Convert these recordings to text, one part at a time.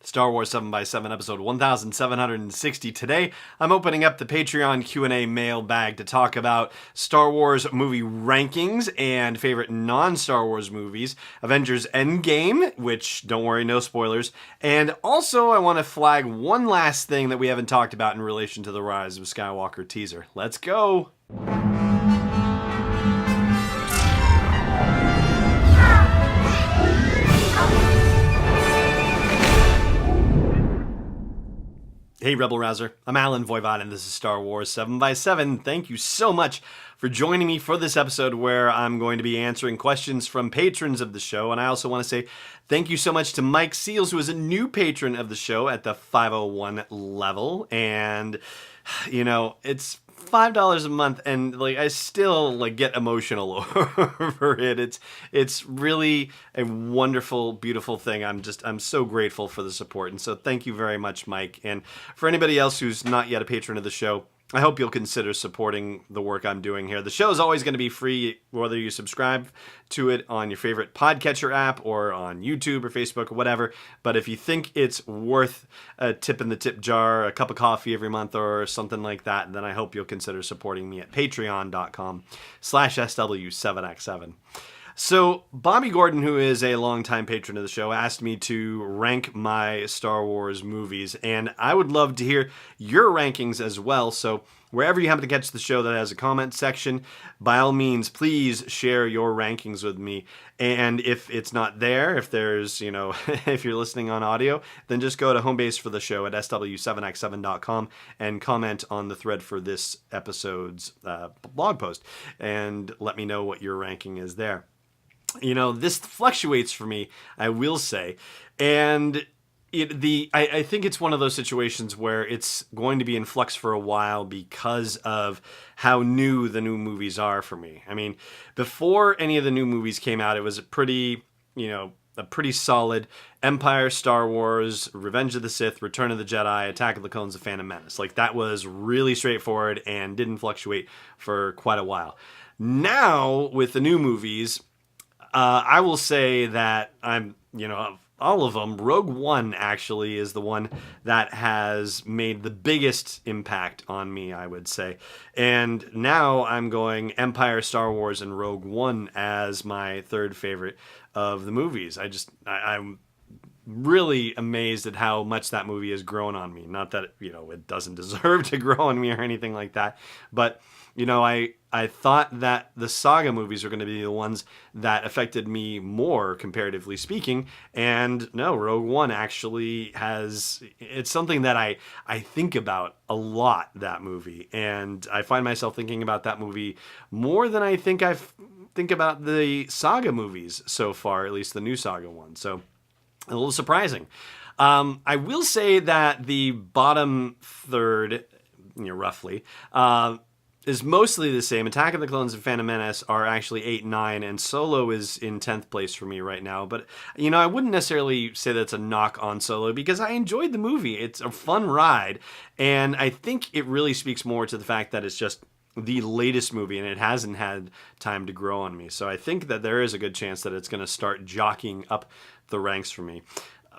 Star Wars 7x7 episode 1760. Today, I'm opening up the Patreon Q&A mailbag to talk about Star Wars movie rankings and favorite non-Star Wars movies, Avengers Endgame, which, don't worry, no spoilers, and also I want to flag one last thing that we haven't talked about in relation to the Rise of Skywalker teaser. Let's go! Hey Rebel Rouser, I'm Alan Voivod and this is Star Wars 7x7. Thank you so much for joining me for this episode where I'm going to be answering questions from patrons of the show. And I also want to say thank you so much to Mike Seals, who is a new patron of the show at the 501 level. And, you know, it's $5 a month and I still get emotional over it. It's really a wonderful, beautiful thing. I'm so grateful for the support. And so thank you very much, Mike. And for anybody else who's not yet a patron of the show, I hope you'll consider supporting the work I'm doing here. The show is always going to be free, whether you subscribe to it on your favorite podcatcher app or on YouTube or Facebook or whatever. But if you think it's worth a tip in the tip jar, a cup of coffee every month or something like that, then I hope you'll consider supporting me at patreon.com/SW7x7. So Bobby Gordon, who is a longtime patron of the show, asked me to rank my Star Wars movies, and I would love to hear your rankings as well. So wherever you happen to catch the show that has a comment section, by all means, please share your rankings with me. And if it's not there, if there's, if you're listening on audio, then just go to home base for the show at sw7x7.com and comment on the thread for this episode's blog post and let me know what your ranking is there. This fluctuates for me, I will say, and I think it's one of those situations where it's going to be in flux for a while because of how new the new movies are for me. I mean, before any of the new movies came out, it was a pretty solid Empire, Star Wars, Revenge of the Sith, Return of the Jedi, Attack of the Clones, The Phantom Menace. That was really straightforward and didn't fluctuate for quite a while. Now, with the new movies, I will say that of all of them, Rogue One actually is the one that has made the biggest impact on me, I would say. And now I'm going Empire, Star Wars, and Rogue One as my third favorite of the movies. I'm really amazed at how much that movie has grown on me. Not that, it doesn't deserve to grow on me or anything like that, but I thought that the saga movies were going to be the ones that affected me more, comparatively speaking. And no, Rogue One actually it's something that I think about a lot, that movie. And I find myself thinking about that movie more than I think think about the saga movies so far, at least the new saga one. So a little surprising. I will say that the bottom third, roughly, is mostly the same. Attack of the Clones and Phantom Menace are actually 8 and 9, and Solo is in 10th place for me right now. But, I wouldn't necessarily say that's a knock on Solo because I enjoyed the movie. It's a fun ride, and I think it really speaks more to the fact that it's just the latest movie and it hasn't had time to grow on me. So I think that there is a good chance that it's going to start jockeying up the ranks for me.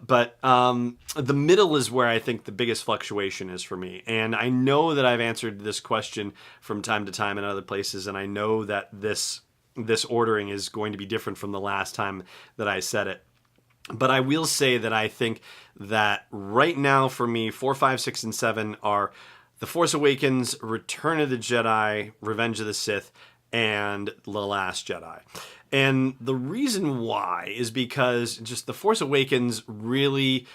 But the middle is where I think the biggest fluctuation is for me. And I know that I've answered this question from time to time in other places, and I know that this ordering is going to be different from the last time that I said it. But I will say that I think that right now for me, 4, 5, 6, and 7 are The Force Awakens, Return of the Jedi, Revenge of the Sith, and The Last Jedi. And the reason why is because just The Force Awakens really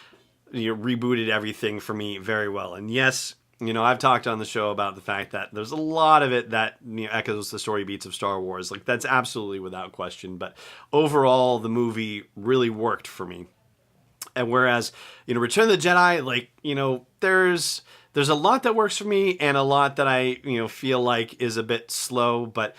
rebooted everything for me very well. And yes, I've talked on the show about the fact that there's a lot of it that echoes the story beats of Star Wars. That's absolutely without question. But overall, the movie really worked for me. And whereas, Return of the Jedi, there's a lot that works for me and a lot that I, feel like is a bit slow. But,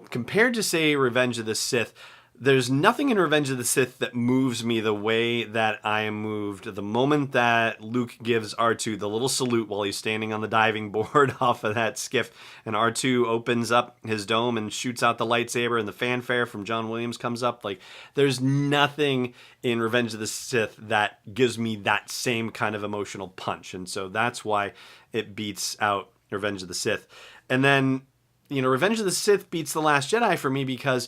compared to, say, Revenge of the Sith, there's nothing in Revenge of the Sith that moves me the way that I am moved the moment that Luke gives R2 the little salute while he's standing on the diving board off of that skiff, and R2 opens up his dome and shoots out the lightsaber, and the fanfare from John Williams comes up. Like, there's nothing in Revenge of the Sith that gives me that same kind of emotional punch, and so that's why it beats out Revenge of the Sith. And then, Revenge of the Sith beats The Last Jedi for me because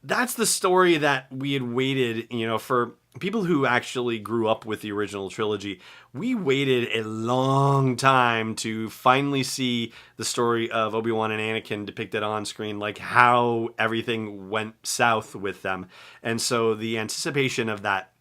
that's the story that we had waited, for people who actually grew up with the original trilogy. We waited a long time to finally see the story of Obi-Wan and Anakin depicted on screen, like how everything went south with them. And so the anticipation of that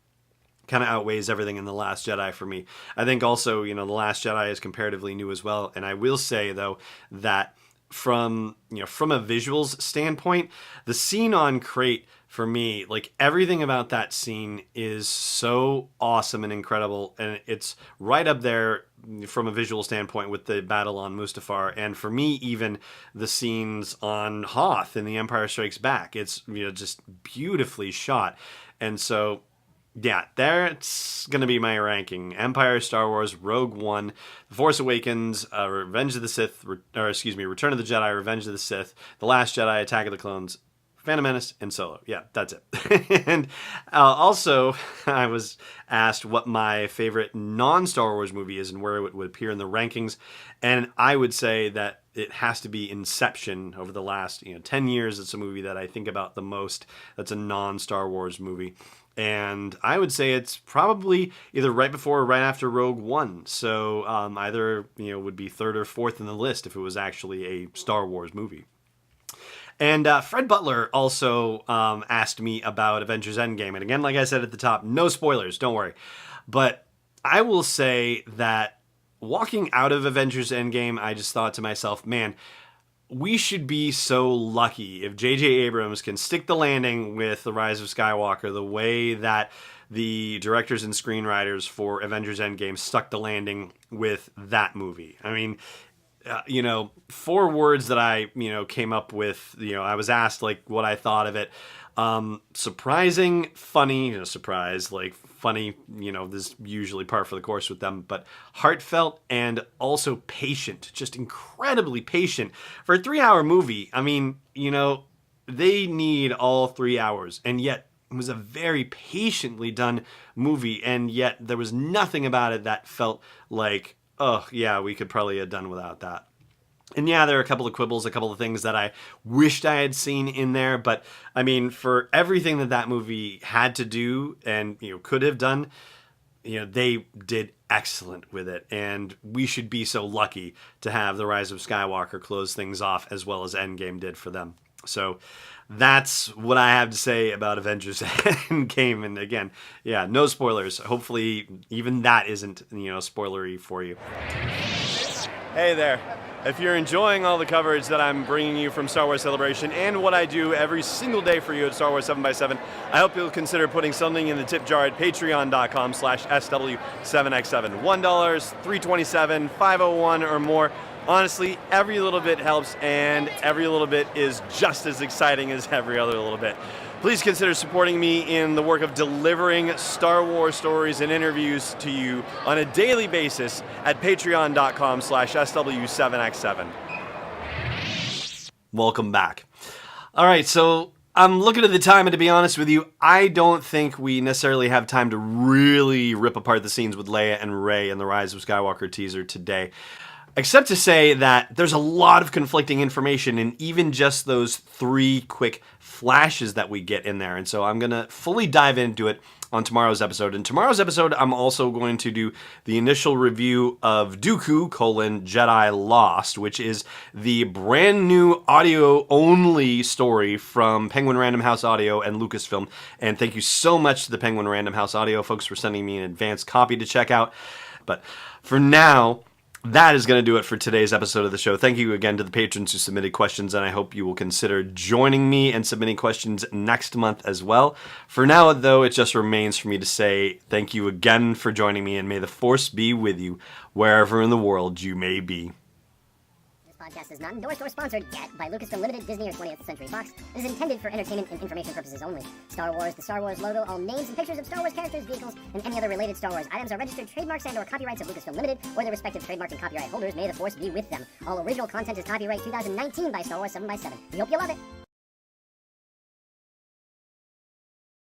kind of outweighs everything in The Last Jedi for me. I think also, The Last Jedi is comparatively new as well. And I will say, though, that from a visuals standpoint, the scene on Crate for me, like everything about that scene is so awesome and incredible, and it's right up there from a visual standpoint with the battle on Mustafar, and for me even the scenes on Hoth in The Empire Strikes Back. It's just beautifully shot. And so yeah, that's going to be my ranking. Empire, Star Wars, Rogue One, The Force Awakens, Revenge of the Sith, Return of the Jedi, Revenge of the Sith, The Last Jedi, Attack of the Clones, Phantom Menace, and Solo. Yeah, that's it. And also, I was asked what my favorite non-Star Wars movie is and where it would appear in the rankings. And I would say that it has to be Inception. Over the last 10 years, it's a movie that I think about the most. That's a non-Star Wars movie. And I would say it's probably either right before or right after Rogue One. So either would be third or fourth in the list if it was actually a Star Wars movie. And Fred Butler also asked me about Avengers Endgame. And again, like I said at the top, no spoilers, don't worry. But I will say that walking out of Avengers Endgame, I just thought to myself, man, we should be so lucky if J.J. Abrams can stick the landing with The Rise of Skywalker the way that the directors and screenwriters for Avengers Endgame stuck the landing with that movie. I mean, 4 words that I, came up with, I was asked like what I thought of it. Surprising, funny, surprise, like funny, this is usually par for the course with them, but heartfelt and also patient, just incredibly patient. For a 3-hour movie, I mean, they need all 3 hours, and yet it was a very patiently done movie, and yet there was nothing about it that felt like, oh yeah, we could probably have done without that. And yeah, there are a couple of quibbles, a couple of things that I wished I had seen in there. But I mean, for everything that movie had to do and, could have done, they did excellent with it. And we should be so lucky to have The Rise of Skywalker close things off as well as Endgame did for them. So that's what I have to say about Avengers Endgame. And again, yeah, no spoilers. Hopefully even that isn't, spoilery for you. Hey there. If you're enjoying all the coverage that I'm bringing you from Star Wars Celebration and what I do every single day for you at Star Wars 7x7, I hope you'll consider putting something in the tip jar at patreon.com/SW7x7. $1, $3.27, $5.01 or more. Honestly, every little bit helps, and every little bit is just as exciting as every other little bit. Please consider supporting me in the work of delivering Star Wars stories and interviews to you on a daily basis at patreon.com/SW7x7. Welcome back. All right, so I'm looking at the time, and to be honest with you, I don't think we necessarily have time to really rip apart the scenes with Leia and Rey in the Rise of Skywalker teaser today. Except to say that there's a lot of conflicting information in even just those 3 quick flashes that we get in there. And so I'm going to fully dive into it on tomorrow's episode. In tomorrow's episode, I'm also going to do the initial review of Dooku: Jedi Lost, which is the brand new audio-only story from Penguin Random House Audio and Lucasfilm. And thank you so much to the Penguin Random House Audio folks for sending me an advanced copy to check out. But for now, that is going to do it for today's episode of the show. Thank you again to the patrons who submitted questions, and I hope you will consider joining me and submitting questions next month as well. For now, though, it just remains for me to say thank you again for joining me, and may the Force be with you wherever in the world you may be. podcast is not endorsed or sponsored yet by Lucasfilm Limited, Disney, or 20th Century Fox. It is intended for entertainment and information purposes only. Star Wars, the Star Wars logo, all names and pictures of Star Wars characters, vehicles, and any other related Star Wars items are registered trademarks and/or copyrights of Lucasfilm Limited or their respective trademark and copyright holders. May the Force be with them. All original content is copyright 2019 by Star Wars 7x7. We hope you love it.